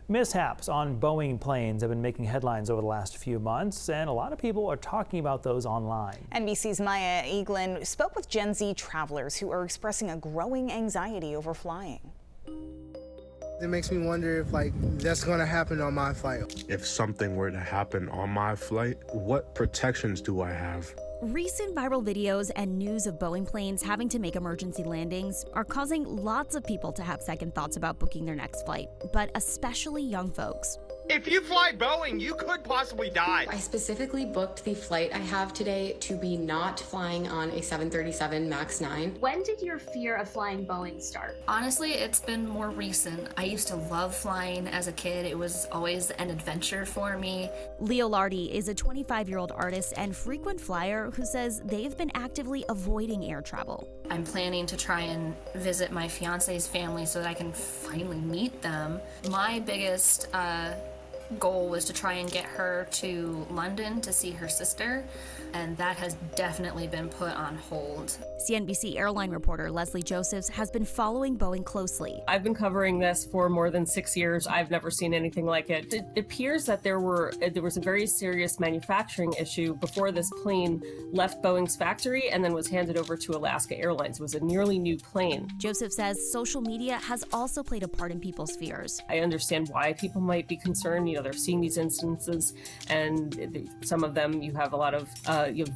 Mishaps on Boeing planes have been making headlines over the last few months, and a lot of people are talking about those online. NBC's Maya Eaglin spoke with Gen Z travelers who are expressing a growing anxiety over flying. It makes me wonder if that's going to happen on my flight. If something were to happen on my flight, what protections do I have? Recent viral videos and news of Boeing planes having to make emergency landings are causing lots of people to have second thoughts about booking their next flight, but especially young folks. If you fly Boeing, you could possibly die. I specifically booked the flight I have today to be not flying on a 737 MAX 9. When did your fear of flying Boeing start? Honestly, it's been more recent. I used to love flying as a kid. It was always an adventure for me. Leo Lardy is a 25-year-old artist and frequent flyer who says they've been actively avoiding air travel. I'm planning to try and visit my fiance's family so that I can finally meet them. My biggest goal was to try and get her to London to see her sister, and that has definitely been put on hold. CNBC airline reporter Leslie Josephs has been following Boeing closely. I've been covering this for more than 6 years. I've never seen anything like it. It appears that there was a very serious manufacturing issue before this plane left Boeing's factory and then was handed over to Alaska Airlines. It was a nearly new plane. Joseph says social media has also played a part in people's fears. I understand why people might be concerned. They're seeing these instances, and some of them you have a lot of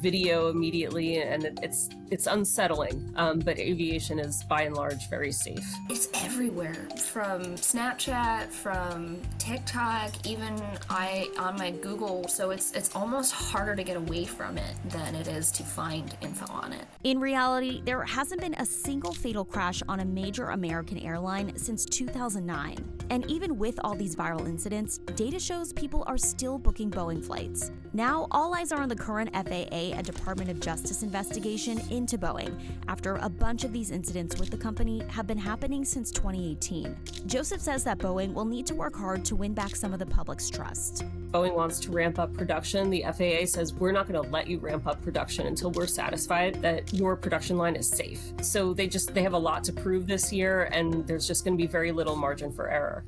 video immediately, and it's unsettling. But aviation is by and large very safe. It's everywhere, from Snapchat, from TikTok, even on my Google. So it's almost harder to get away from it than it is to find info on it. In reality, there hasn't been a single fatal crash on a major American airline since 2009. And even with all these viral incidents, data shows people are still booking Boeing flights. Now, all eyes are on the current FAA and Department of Justice investigation into Boeing, after a bunch of these incidents with the company have been happening since 2018. Joseph says that Boeing will need to work hard to win back some of the public's trust. Boeing wants to ramp up production. The FAA says we're not going to let you ramp up production until we're satisfied that your production line is safe. So they have a lot to prove this year, and there's just going to be very little margin for error.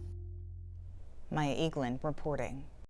Maya Eaglin reporting.